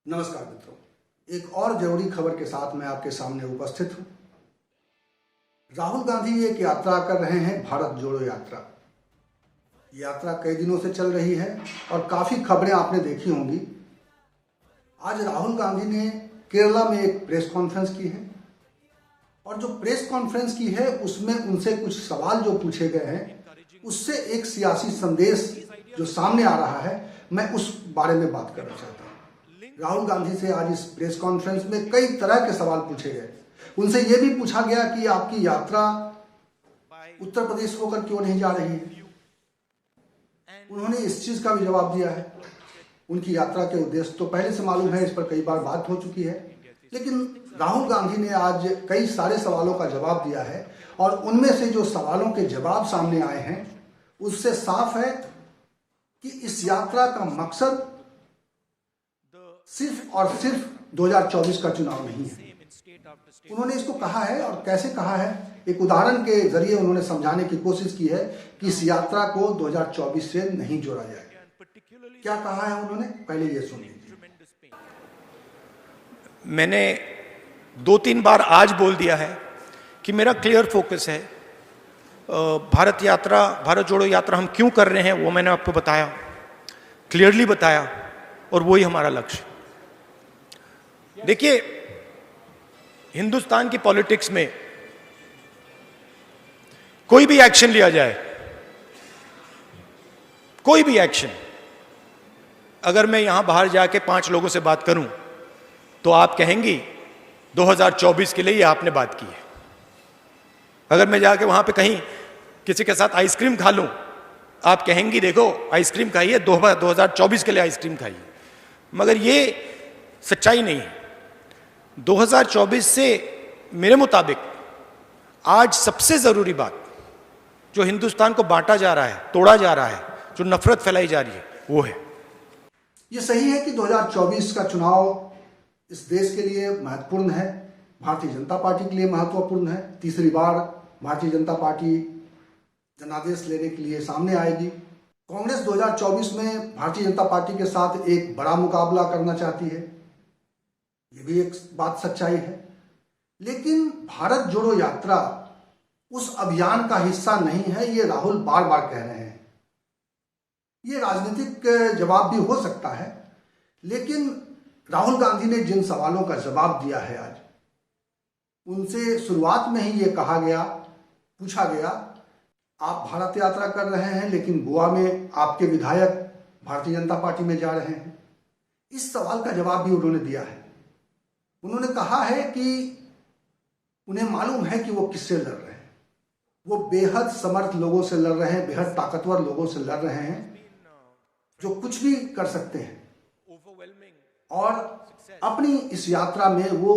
नमस्कार मित्रों, एक और जरूरी खबर के साथ मैं आपके सामने उपस्थित हूं। राहुल गांधी एक यात्रा कर रहे हैं, भारत जोड़ो यात्रा। यात्रा कई दिनों से चल रही है और काफी खबरें आपने देखी होंगी। आज राहुल गांधी ने केरला में एक प्रेस कॉन्फ्रेंस की है और जो प्रेस कॉन्फ्रेंस की है उसमें उनसे कुछ सवाल जो पूछे गए हैं, उससे एक सियासी संदेश जो सामने आ रहा है, मैं उस बारे में बात करना चाहता हूँ। राहुल गांधी से आज इस प्रेस कॉन्फ्रेंस में कई तरह के सवाल पूछे गए। उनसे यह भी पूछा गया कि आपकी यात्रा उत्तर प्रदेश होकर क्यों नहीं जा रही है। उन्होंने इस चीज का भी जवाब दिया है। उनकी यात्रा के उद्देश्य तो पहले से मालूम है, इस पर कई बार बात हो चुकी है, लेकिन राहुल गांधी ने आज कई सारे सवालों का जवाब दिया है और उनमें से जो सवालों के जवाब सामने आए हैं उससे साफ है कि इस यात्रा का मकसद सिर्फ और सिर्फ 2024 का चुनाव नहीं है। उन्होंने इसको कहा है और कैसे कहा है, एक उदाहरण के जरिए उन्होंने समझाने की कोशिश की है कि इस यात्रा को 2024 से नहीं जोड़ा जाएगा। क्या कहा है उन्होंने, पहले ये सुन लीजिए। मैंने 2-3 बार आज बोल दिया है कि मेरा क्लियर फोकस है। भारत जोड़ो यात्रा हम क्यों कर रहे हैं वो मैंने आपको बताया, क्लियरली बताया, और वही हमारा लक्ष्य। देखिए, हिंदुस्तान की पॉलिटिक्स में कोई भी एक्शन लिया जाए, कोई भी एक्शन, अगर मैं यहां बाहर जाके 5 लोगों से बात करूं तो आप कहेंगी 2024 के लिए ये आपने बात की है। अगर मैं जाके वहां पे कहीं किसी के साथ आइसक्रीम खा लूं, आप कहेंगी देखो आइसक्रीम खाइए, 2024 के लिए आइसक्रीम खाइए। मगर ये सच्चाई नहीं है। 2024 से मेरे मुताबिक आज सबसे जरूरी बात जो हिंदुस्तान को बांटा जा रहा है, तोड़ा जा रहा है, जो नफरत फैलाई जा रही है, वो है। ये सही है कि 2024 का चुनाव इस देश के लिए महत्वपूर्ण है, भारतीय जनता पार्टी के लिए महत्वपूर्ण है। तीसरी बार भारतीय जनता पार्टी जनादेश लेने के लिए सामने आएगी। कांग्रेस 2024 में भारतीय जनता पार्टी के साथ एक बड़ा मुकाबला करना चाहती है, ये भी एक बात सच्चाई है। लेकिन भारत जोड़ो यात्रा उस अभियान का हिस्सा नहीं है, ये राहुल बार बार कह रहे हैं। ये राजनीतिक जवाब भी हो सकता है, लेकिन राहुल गांधी ने जिन सवालों का जवाब दिया है आज, उनसे शुरुआत में ही ये कहा गया, पूछा गया, आप भारत यात्रा कर रहे हैं लेकिन गोवा में आपके विधायक भारतीय जनता पार्टी में जा रहे हैं। इस सवाल का जवाब भी उन्होंने दिया है। उन्होंने कहा है कि उन्हें मालूम है कि वो किससे लड़ रहे हैं। वो बेहद समर्थ लोगों से लड़ रहे हैं, बेहद ताकतवर लोगों से लड़ रहे हैं जो कुछ भी कर सकते हैं। और अपनी इस यात्रा में वो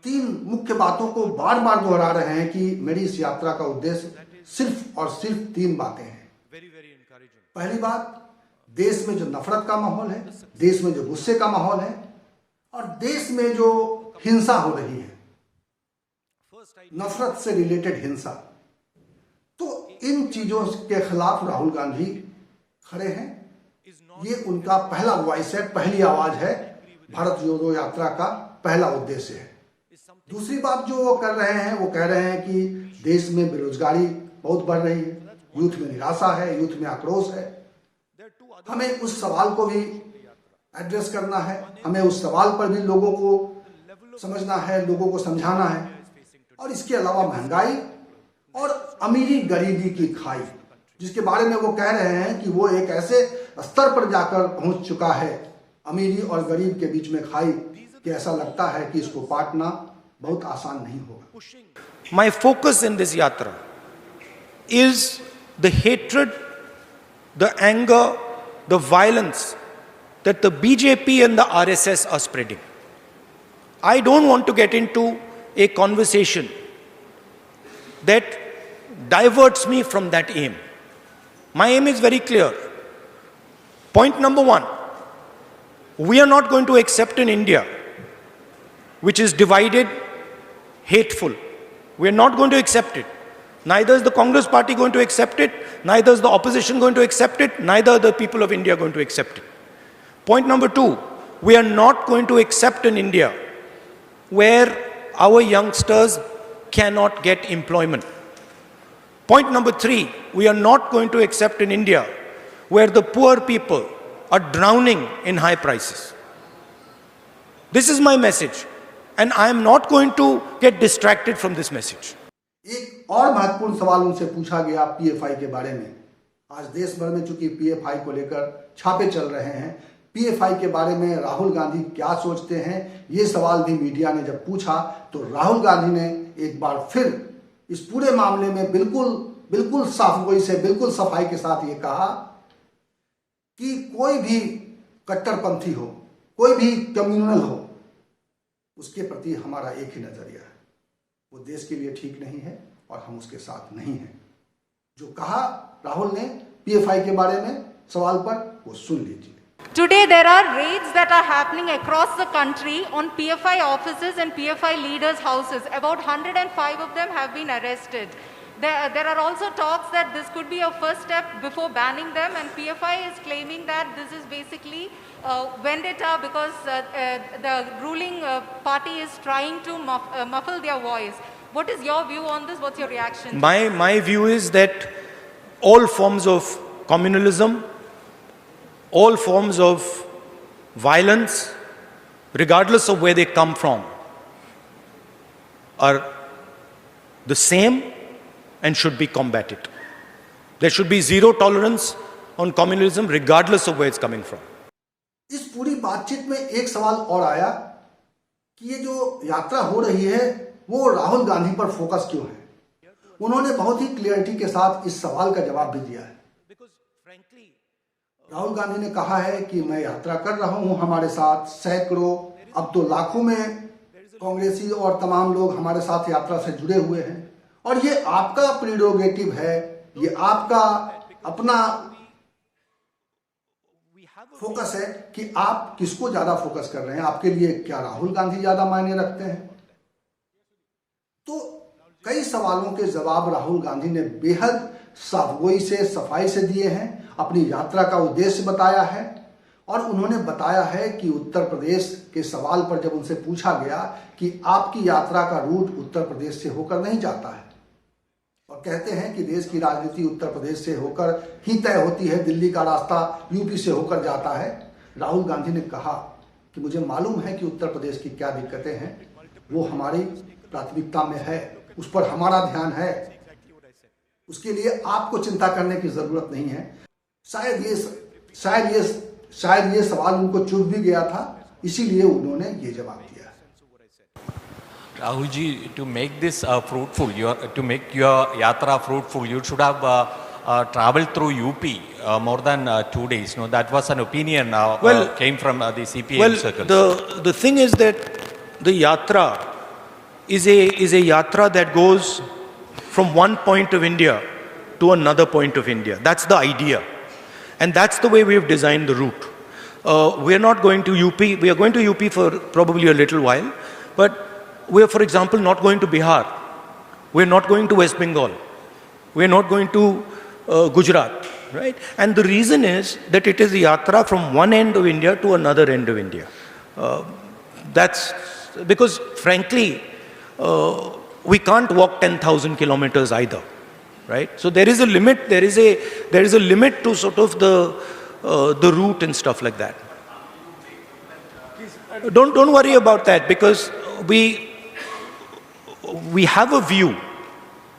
3 मुख्य बातों को बार बार दोहरा रहे हैं कि मेरी इस यात्रा का उद्देश्य सिर्फ और सिर्फ 3 बातें हैं। पहली बात, देश में जो नफरत का माहौल है, देश में जो गुस्से का माहौल है और देश में जो हिंसा हो रही है, नफरत से रिलेटेड हिंसा, तो इन चीजों के खिलाफ राहुल गांधी खड़े हैं। ये उनका पहला वॉइस है, पहली आवाज है। भारत जोड़ो यात्रा का पहला उद्देश्य है। दूसरी बात जो वो कर रहे हैं, वो कह रहे हैं कि देश में बेरोजगारी बहुत बढ़ रही है, यूथ में निराशा है, यूथ में आक्रोश है। हमें उस सवाल को भी एड्रेस करना है, हमें उस सवाल पर भी लोगों को समझना है, लोगों को समझाना है। और इसके अलावा महंगाई और अमीरी गरीबी की खाई, जिसके बारे में वो कह रहे हैं कि वो एक ऐसे स्तर पर जाकर पहुंच चुका है, अमीरी और गरीब के बीच में खाई, कि ऐसा लगता है कि इसको पाटना बहुत आसान नहीं होगा। My focus in this yatra is the hatred, the anger, the violence that the BJP and the RSS are spreading. I don't want to get into a conversation that diverts me from that aim. My aim is very clear. Point number 1, we are not going to accept an India which is divided, hateful. We are not going to accept it. Neither is the Congress party going to accept it, neither is the opposition going to accept it, neither are the people of India going to accept it. Point number 2, we are not going to accept an India where our youngsters cannot get employment. Point number 3, we are not going to accept an India where the poor people are drowning in high prices. This is my message, and I am not going to get distracted from this message. एक और महत्वपूर्ण सवाल उनसे पूछा गया PFI के बारे में। आज देश भर में चूंकि पीएफआई को लेकर छापे चल रहे हैं, पीएफआई के बारे में राहुल गांधी क्या सोचते हैं, ये सवाल भी मीडिया ने जब पूछा तो राहुल गांधी ने एक बार फिर इस पूरे मामले में बिल्कुल साफगोई से, बिल्कुल सफाई के साथ ये कहा कि कोई भी कट्टरपंथी हो, कोई भी कम्युनल हो, उसके प्रति हमारा एक ही नजरिया है, वो देश के लिए ठीक नहीं है और हम उसके साथ नहीं हैं। जो कहा राहुल ने पीएफआई के बारे में सवाल पर, वो सुन लीजिए। Today there are raids that are happening across the country on PFI offices and PFI leaders' houses. About 105 of them have been arrested. There are also talks that this could be a first step before banning them, and PFI is claiming that this is basically vendetta because the ruling party is trying to muffle their voice. What is your view on this? What's your reaction? My view is that all forms of communalism, all forms of violence, regardless of where they come from, are the same and should be combated. There should be zero tolerance on communalism regardless of where it's coming from. इस पूरी बातचीत में एक सवाल और आया कि ये जो यात्रा हो रही है वो राहुल गांधी पर फोकस क्यों है। उन्होंने बहुत ही क्लियरिटी के साथ इस सवाल का जवाब भी दिया है। राहुल गांधी ने कहा है कि मैं यात्रा कर रहा हूं, हमारे साथ सैकड़ों, अब तो लाखों में कांग्रेसी और तमाम लोग हमारे साथ यात्रा से जुड़े हुए हैं और ये आपका प्रीरोगेटिव है, ये आपका अपना फोकस है कि आप किसको ज्यादा फोकस कर रहे हैं। आपके लिए क्या राहुल गांधी ज्यादा मायने रखते हैं? तो कई सवालों के जवाब राहुल गांधी ने बेहद साफगोई से, सफाई से दिए हैं, अपनी यात्रा का उद्देश्य बताया है और उन्होंने बताया है कि उत्तर प्रदेश के सवाल पर जब उनसे पूछा गया कि आपकी यात्रा का रूट उत्तर प्रदेश से होकर नहीं जाता है और कहते हैं कि देश की राजनीति उत्तर प्रदेश से होकर ही तय होती है, दिल्ली का रास्ता यूपी से होकर जाता है। राहुल गांधी ने कहा कि मुझे मालूम है कि उत्तर प्रदेश की क्या दिक्कतें हैं, वो हमारी प्राथमिकता में है, उस पर हमारा ध्यान है, उसके लिए आपको चिंता करने की जरूरत नहीं है। शायद ये सवाल उनको चुभ भी गया था, इसीलिए उन्होंने ये जवाब दिया। Rahul ji, to make this fruitful, to make your yatra fruitful, you should have traveled through UP more than 2 days. No, that was an opinion came from the CPM circles. The thing is that the yatra is a yatra that goes from one point of India to another point of India. That's the idea. And that's the way we have designed the route. We are not going to UP. We are going to UP for probably a little while. But we are, for example, not going to Bihar. We are not going to West Bengal. We are not going to Gujarat. Right? And the reason is that it is a yatra from one end of India to another end of India. That's because, frankly, we can't walk 10,000 kilometers either. Right? So there is a limit. There is a limit to sort of the route and stuff like that. Don't worry about that because we have a view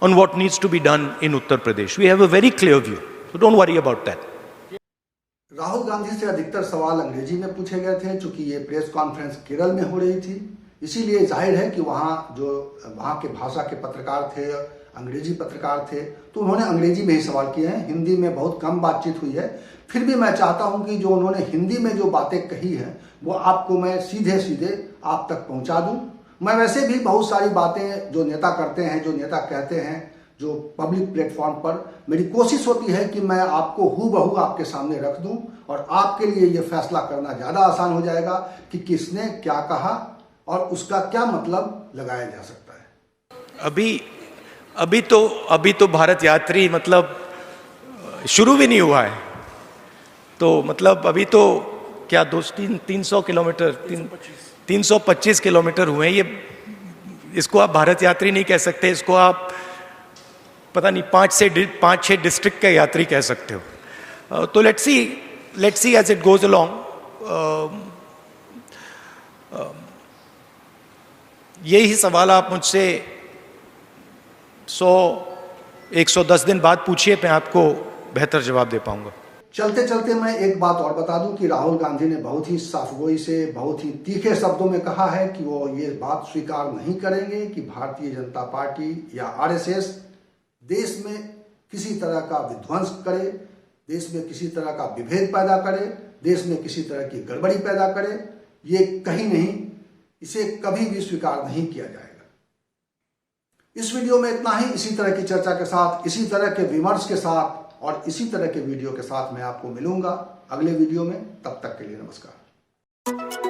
on what needs to be done in Uttar Pradesh. We have a very clear view. So don't worry about that. Rahul Gandhi से अधिकतर सवाल अंग्रेजी में पूछे गए थे, चूंकि ये प्रेस कॉन्फ्रेंस केरल में हो रही थी, इसीलिए जाहिर है कि वहाँ के भाषा के पत्रकार थे, अंग्रेजी पत्रकार थे, तो उन्होंने अंग्रेजी में ही सवाल किए हैं। हिंदी में बहुत कम बातचीत हुई है। फिर भी मैं चाहता हूं कि जो उन्होंने हिंदी में जो बातें कही हैं वो आपको मैं सीधे सीधे आप तक पहुंचा दूं। मैं वैसे भी बहुत सारी बातें जो नेता करते हैं, जो नेता कहते हैं, जो पब्लिक प्लेटफॉर्म पर, मेरी कोशिश होती है कि मैं आपको हूबहू आपके सामने रख दूं और आपके लिए ये फैसला करना ज़्यादा आसान हो जाएगा कि किसने क्या कहा और उसका क्या मतलब लगाया जा सकता है। अभी तो भारत यात्री मतलब शुरू भी नहीं हुआ है, तो मतलब अभी तो क्या 300 किलोमीटर 325 किलोमीटर हुए हैं। ये इसको आप भारत यात्री नहीं कह सकते, इसको आप पता नहीं 5-6 डिस्ट्रिक्ट के यात्री कह सकते हो। तो let's see as it goes along. यही सवाल आप मुझसे 110 दिन बाद पूछिए, मैं आपको बेहतर जवाब दे पाऊंगा। चलते चलते मैं एक बात और बता दूं कि राहुल गांधी ने बहुत ही साफगोई से, बहुत ही तीखे शब्दों में कहा है कि वो ये बात स्वीकार नहीं करेंगे कि भारतीय जनता पार्टी या आरएसएस देश में किसी तरह का विध्वंस करे, देश में किसी तरह का विभेद पैदा करे, देश में किसी तरह की गड़बड़ी पैदा करे। ये कहीं नहीं, इसे कभी भी स्वीकार नहीं किया जाएगा। इस वीडियो में इतना ही। इसी तरह की चर्चा के साथ, इसी तरह के विमर्श के साथ और इसी तरह के वीडियो के साथ मैं आपको मिलूंगा अगले वीडियो में। तब तक के लिए नमस्कार।